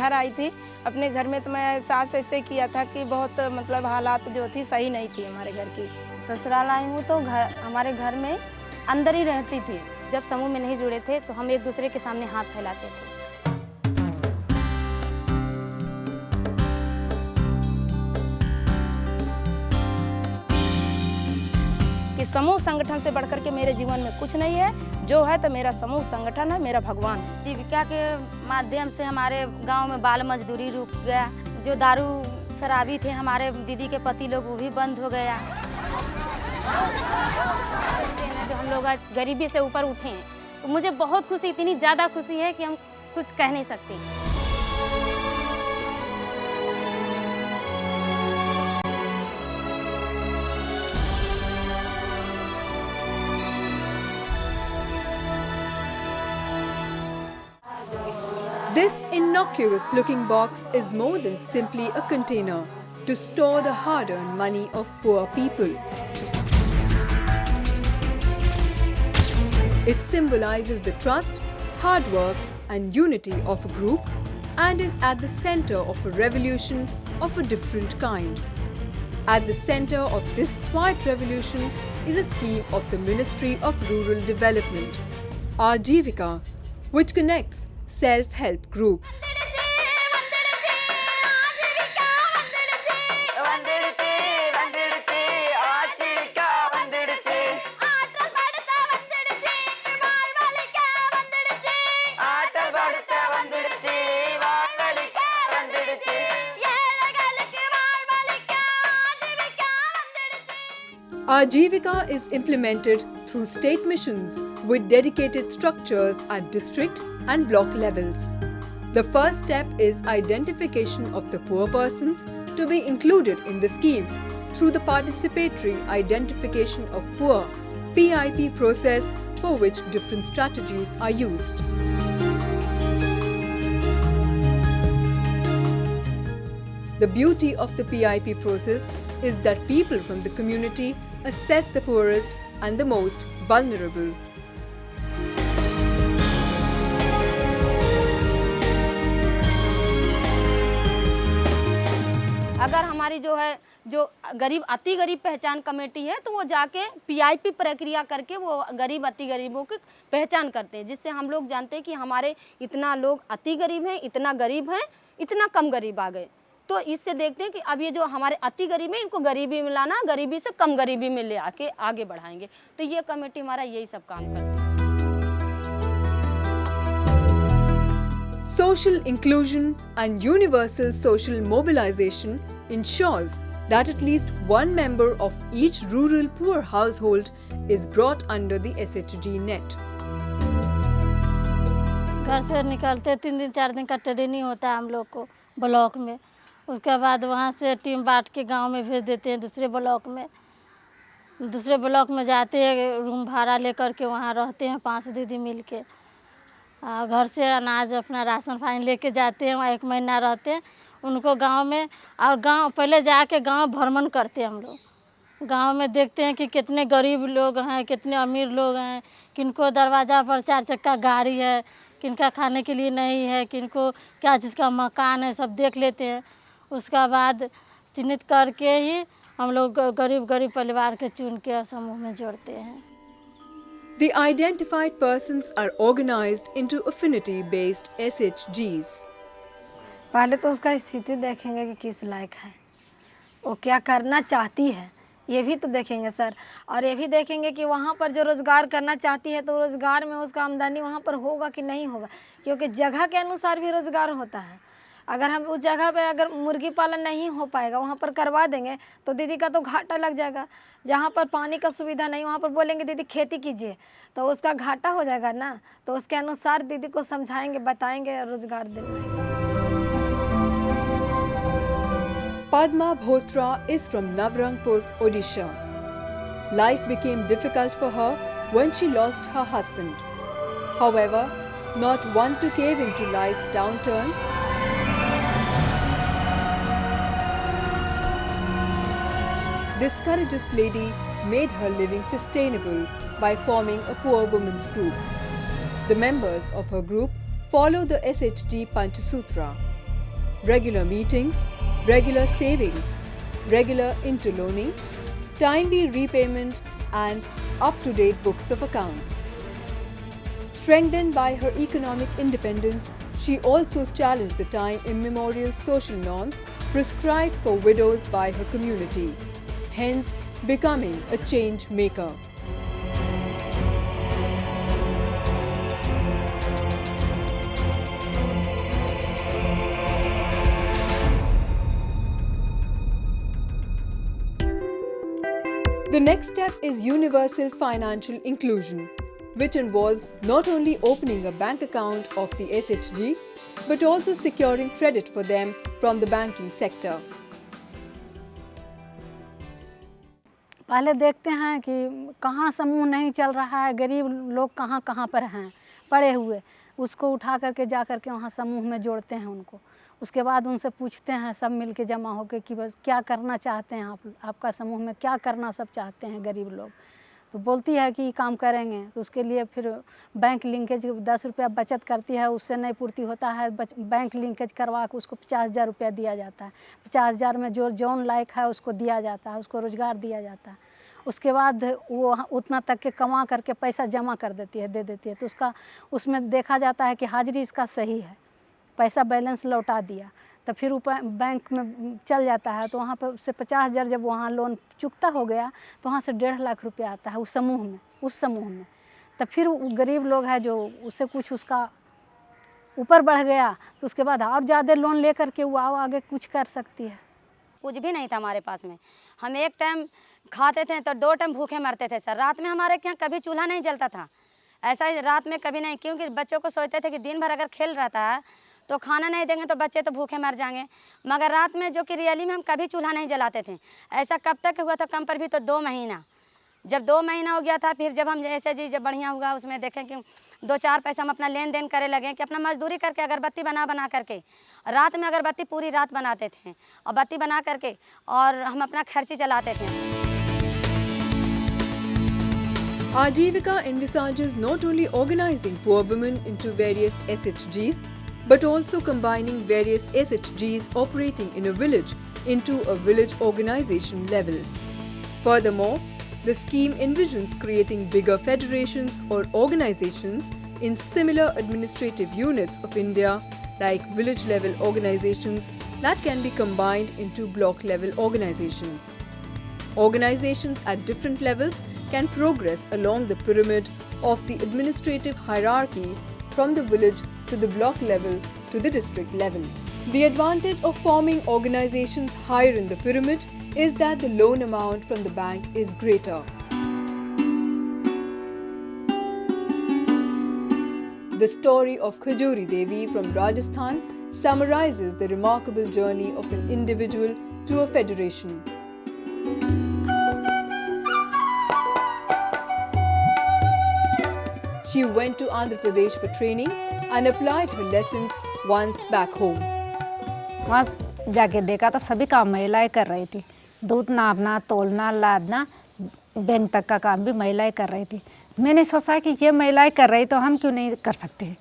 घर आई थी अपने घर में, तो मैं सास ऐसे किया था कि बहुत मतलब हालात जो थी सही नहीं थी हमारे घर की। ससुराल आई हूँ तो हमारे घर में अंदर ही रहती थी। जब समूह में नहीं जुड़े थे तो हम एक दूसरे के सामने हाथ फैलाते थे। कि समूह संगठन से बढ़कर के मेरे जीवन में कुछ नहीं है, जो है तो मेरा समूह संगठन है, मेरा भगवान है। जीविका के माध्यम से हमारे गांव में बाल मजदूरी रुक गया। जो दारू शराबी थे हमारे दीदी के पति लोग, वो भी बंद हो गया। जो हम लोग आज गरीबी से ऊपर उठे हैं, तो मुझे बहुत खुशी, इतनी ज़्यादा खुशी है कि हम कुछ कह नहीं सकते। This innocuous-looking box is more than simply a container to store the hard-earned money of poor people. It symbolizes the trust, hard work and unity of a group and is at the center of a revolution of a different kind. At the center of this quiet revolution is a scheme of the Ministry of Rural Development, Ajivika, which connects self-help groups. Ajivika is implemented through state missions with dedicated structures at district and block levels. The first step is identification of the poor persons to be included in the scheme through the participatory identification of poor PIP process, for which different strategies are used. The beauty of the PIP process is that people from the community assess the poorest and the most vulnerable. अगर हमारी जो गरीब अति गरीब पहचान committee है, तो वो जाके PIP प्रक्रिया करके वो गरीब अति गरीबों की पहचान करते हैं, जिससे हम लोग जानते हैं कि हमारे इतना लोग अति गरीब हैं, इतना गरीब हैं, इतना कम गरीब आ गए। तो इससे देखते हैं कि अब ये जो हमारे अति गरीब हैं, इनको गरीबी में लाना, गरीबी से कम गरीबी में ले आके आगे बढ़ाएंगे। तो ये कमेटी हमारा यही सब काम करती है। Social inclusion and universal social mobilization ensures that at least one member of each rural poor household is brought under the SHG net. घर से निकलते 3 दिन 4 दिन का ट्रेनिंग होता है हम लोग को ब्लॉक में। उसके बाद वहाँ से टीम बांट के गांव में भेज देते हैं दूसरे ब्लॉक में। दूसरे ब्लॉक में जाते हैं, रूम भाड़ा लेकर के वहाँ रहते हैं 5 दीदी मिल के। घर से अनाज अपना राशन पानी लेके जाते हैं, वहाँ 1 महीना रहते हैं उनको गांव में। और गांव पहले जाके गांव भ्रमण करते हैं हम लोग। गांव में देखते हैं कि कितने गरीब लोग हैं, कितने अमीर लोग हैं, किनको दरवाज़ा पर 4 चक्का गाड़ी है, किनका खाने के लिए नहीं है, किनको क्या चीज़ का मकान है, सब देख लेते हैं। उसका बाद चिन्हित करके ही हम लोग गरीब परिवार के चुन के समूह में जोड़ते हैं। The identified persons are organized into affinity-based SHGs. पहले तो उसका स्थिति देखेंगे कि किस लायक है, वो क्या करना चाहती है, ये भी तो देखेंगे सर। और ये भी देखेंगे कि वहाँ पर जो रोज़गार करना चाहती है, तो रोज़गार में उसका आमदनी वहाँ पर होगा कि नहीं होगा, क्योंकि जगह के अनुसार भी रोज़गार होता है। अगर हम उस जगह पे अगर मुर्गी पालन नहीं हो पाएगा, वहाँ पर करवा देंगे तो दीदी का तो घाटा लग जाएगा। जहाँ पर पानी का सुविधा नहीं, वहाँ पर बोलेंगे दीदी खेती कीजिए, तो उसका घाटा हो जाएगा ना। तो उसके अनुसार दीदी को समझाएंगे, बताएंगे, रोज़गार दिलाएंगे। Padma Bhotra is from Navrangpur, Odisha. Life became difficult for her when she lost her husband. However, not one to cave into life's downturns, this courageous lady made her living sustainable by forming a poor women's group. The members of her group follow the SHG Panchasutra. regular meetings, regular savings, regular interloaning, timely repayment, and up-to-date books of accounts. Strengthened by her economic independence, she also challenged the time immemorial social norms prescribed for widows by her community, hence becoming a change maker. The next step is universal financial inclusion, which involves not only opening a bank account of the SHG, but also securing credit for them from the banking sector. पहले देखते हैं कि कहाँ समूह नहीं चल रहा है, गरीब लोग कहाँ कहाँ पर हैं पड़े हुए, उसको उठा करके जा करके वहाँ समूह में जोड़ते हैं उनको। उसके बाद उनसे पूछते हैं सब मिल के जमा होकर कि बस क्या करना चाहते हैं आपका समूह में क्या करना सब चाहते हैं गरीब लोग। तो बोलती है कि काम करेंगे, तो उसके लिए फिर बैंक लिंकेज 10 रुपया बचत करती है, उससे नहीं पूर्ति होता है, बैंक लिंकेज करवा के उसको 50,000 रुपया दिया जाता है। 50,000 में जो जौन लायक है उसको दिया जाता है, उसको रोज़गार दिया जाता है। उसके बाद वो उतना तक के कमा करके पैसा जमा कर देती है, दे देती है, तो उसमें देखा जाता है कि हाजिरी इसका सही है, पैसा बैलेंस लौटा दिया, तो फिर ऊपर बैंक में चल जाता है। तो वहाँ पर से 50,000 जब वहाँ लोन चुकता हो गया तो वहाँ से 1.5 लाख रुपया आता है उस समूह में। तो फिर गरीब लोग है जो उससे कुछ उसका ऊपर बढ़ गया तो उसके बाद और ज़्यादा लोन ले करके वो आगे कुछ कर सकती है। कुछ भी नहीं था हमारे पास में। हम एक टाइम खाते थे तो 2 टाइम भूखे मरते थे सर। रात में हमारे यहाँ कभी चूल्हा नहीं जलता था, ऐसा रात में कभी नहीं, क्योंकि बच्चों को सोचते थे कि दिन भर अगर खेल रहता है तो खाना नहीं देंगे तो बच्चे तो भूखे मर जाएंगे। मगर रात में जो कि रियली में हम कभी चूल्हा नहीं जलाते थे। ऐसा कब तक हुआ था, कम पर भी तो 2 महीना। जब 2 महीना हो गया था, फिर जब हम जैसे जी जब बढ़िया हुआ उसमें देखें कि 2-4 पैसा हम अपना लेन देन करे लगे कि अपना मजदूरी करके अगरबत्ती बना करके रात में अगरबत्ती पूरी रात बनाते थे और बत्ती बना करके और हम अपना खर्ची चलाते थे। Ajivika envisages not only organizing poor women into various SHGs, but also combining various SHGs operating in a village into a village organization level. Furthermore, the scheme envisions creating bigger federations or organizations in similar administrative units of India, like village level organizations that can be combined into block level organizations. Organizations at different levels can progress along the pyramid of the administrative hierarchy from the village to the block level to the district level. The advantage of forming organizations higher in the pyramid is that the loan amount from the bank is greater. The story of Khajuri Devi from Rajasthan summarizes the remarkable journey of an individual to a federation. She went to Andhra Pradesh for training and applied her lessons once back home. वहाँ जाके देखा तो सभी काम महिलाएं कर रही थी। दूध नापना, तोलना, लादना, बैंक तक का काम भी महिलाएं कर रही थी। मैंने सोचा कि ये महिलाएं कर रही तो हम क्यों नहीं कर सकते।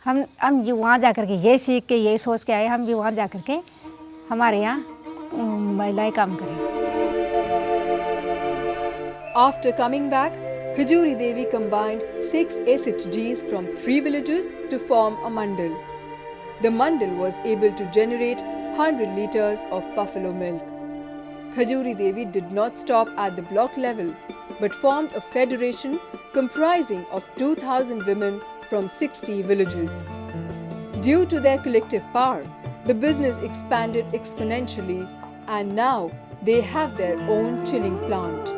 हम वहाँ जाकर के ये सीख के यही सोच के आए, हम भी वहाँ जाकर के हमारे यहाँ महिलाएं काम करें। After coming back, Khajuri Devi combined 6 SHGs from 3 villages to form a mandal. The mandal was able to generate 100 liters of buffalo milk. Khajuri Devi did not stop at the block level, but formed a federation comprising of 2,000 women from 60 villages. Due to their collective power, the business expanded exponentially, and now they have their own chilling plant.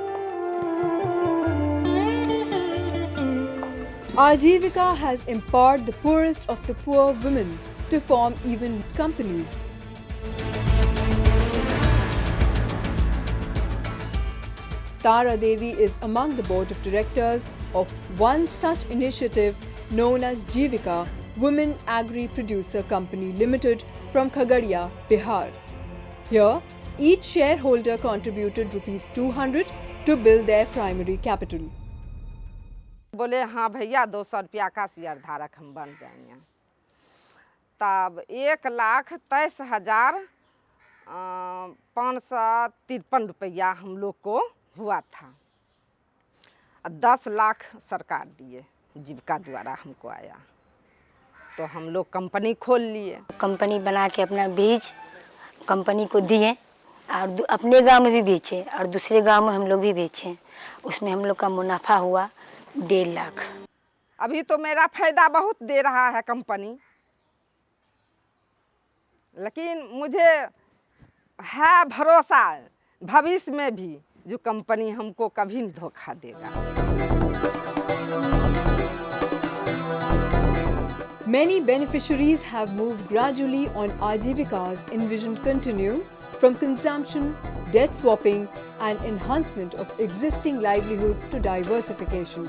Ajivika has empowered the poorest of the poor women to form even companies. Tara Devi is among the board of directors of one such initiative known as Jivika Women Agri Producer Company Limited from Khagadia, Bihar. Here, each shareholder contributed Rs 200 to build their primary capital. बोले हाँ भैया 200 रुपया का share धारक हम बन जाएंगे। तब 1,23,553 रुपया हम लोग को हुआ था। 10 लाख सरकार दिए, जीविका द्वारा हमको आया, तो हम लोग कंपनी खोल लिए। कंपनी बना के अपना बीज कंपनी को दिए और अपने गांव में भी बेचे और दूसरे गांव में हम लोग भी बेचे। उसमें हम लोग का मुनाफा हुआ 1.5 लाख। अभी तो मेरा फायदा बहुत दे रहा है कंपनी, लेकिन मुझे है भरोसा भविष्य में भी जो कंपनी हमको कभी नहीं धोखा देगा। Many beneficiaries have moved gradually on Ajivika's envisioned continuum from consumption, debt swapping and enhancement of existing livelihoods to diversification.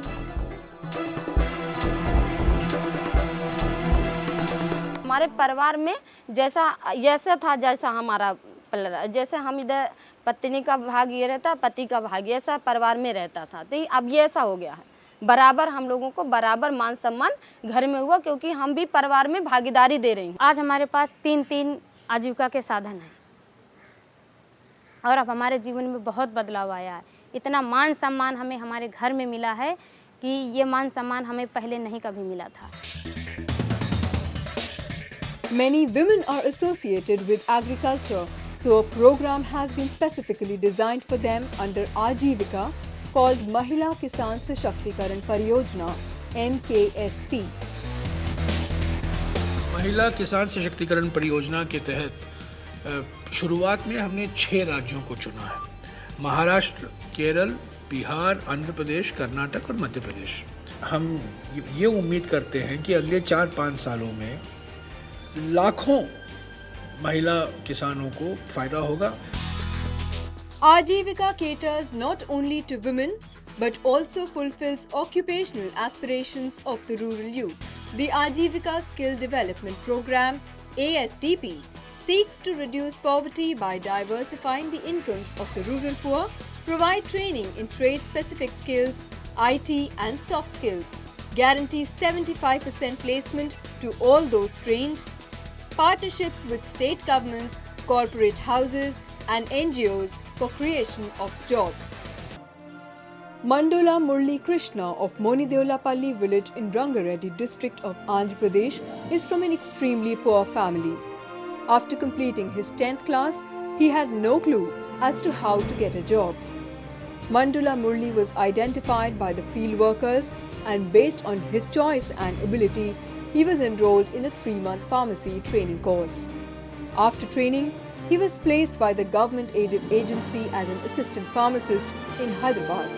हमारे परिवार में जैसा था जैसा हमारा जैसे हम इधर पत्नी का भाग ये रहता, पति का भाग ऐसा परिवार में रहता था, तो अब ये ऐसा हो गया है। बराबर हम लोगों को बराबर मान सम्मान घर में हुआ, क्योंकि हम भी परिवार में भागीदारी दे रही हैं। आज हमारे पास 3 आजीविका के साधन हैं और अब हमारे जीवन में बहुत बदलाव आया है। इतना मान सम्मान हमें हमारे घर में मिला है कि ये मान सम्मान हमें पहले नहीं कभी मिला था। Many women are associated with agriculture, so a program has been specifically designed for them under Ajivika called Mahila Kisan Sashaktikarana Pariyojana (MKSP). महिला किसान सशक्तिकरण परियोजना के तहत शुरुआत में हमने 6 राज्यों को चुना है: महाराष्ट्र, केरल, बिहार, आंध्र प्रदेश, कर्नाटक और मध्य प्रदेश। हम ये उम्मीद करते हैं कि अगले 4-5 सालों में लाखों महिला किसानों को फायदा होगा। Ajivika caters not only to women but also fulfills occupational aspirations of the rural youth. The Ajivika Skill Development Program (ASDP) seeks to reduce poverty by diversifying the incomes of the rural poor, provide training in trade-specific skills, IT and soft skills, guarantees 75% placement to all those trained, partnerships with state governments, corporate houses and NGOs for creation of jobs. Mandula Murli Krishna of Monideolapalli village in Rangareddy district of Andhra Pradesh is from an extremely poor family. After completing his 10th class, he had no clue as to how to get a job. Mandula Murli was identified by the field workers and based on his choice and ability, he was enrolled in a 3-month pharmacy training course. After training, he was placed by the government-aided agency as an assistant pharmacist in Hyderabad.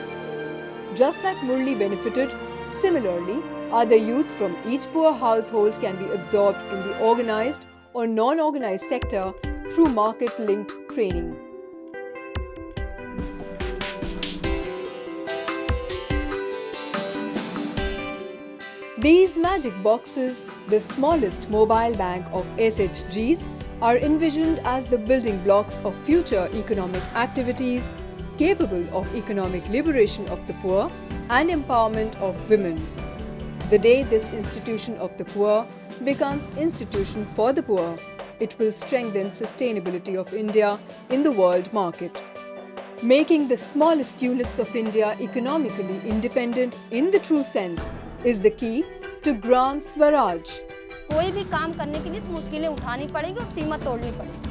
Just like Murli benefited, similarly, other youths from each poor household can be absorbed in the organized or non-organized sector through market-linked training. These magic boxes, the smallest mobile bank of SHGs, are envisioned as the building blocks of future economic activities capable of economic liberation of the poor and empowerment of women. The day this institution of the poor becomes institution for the poor, it will strengthen sustainability of India in the world market. Making the smallest units of India economically independent in the true sense is the key to Gram Swaraj. कोई भी काम करने के लिए तो मुश्किलें उठानी पड़ेगी और सीमा तोड़नी पड़ेगी।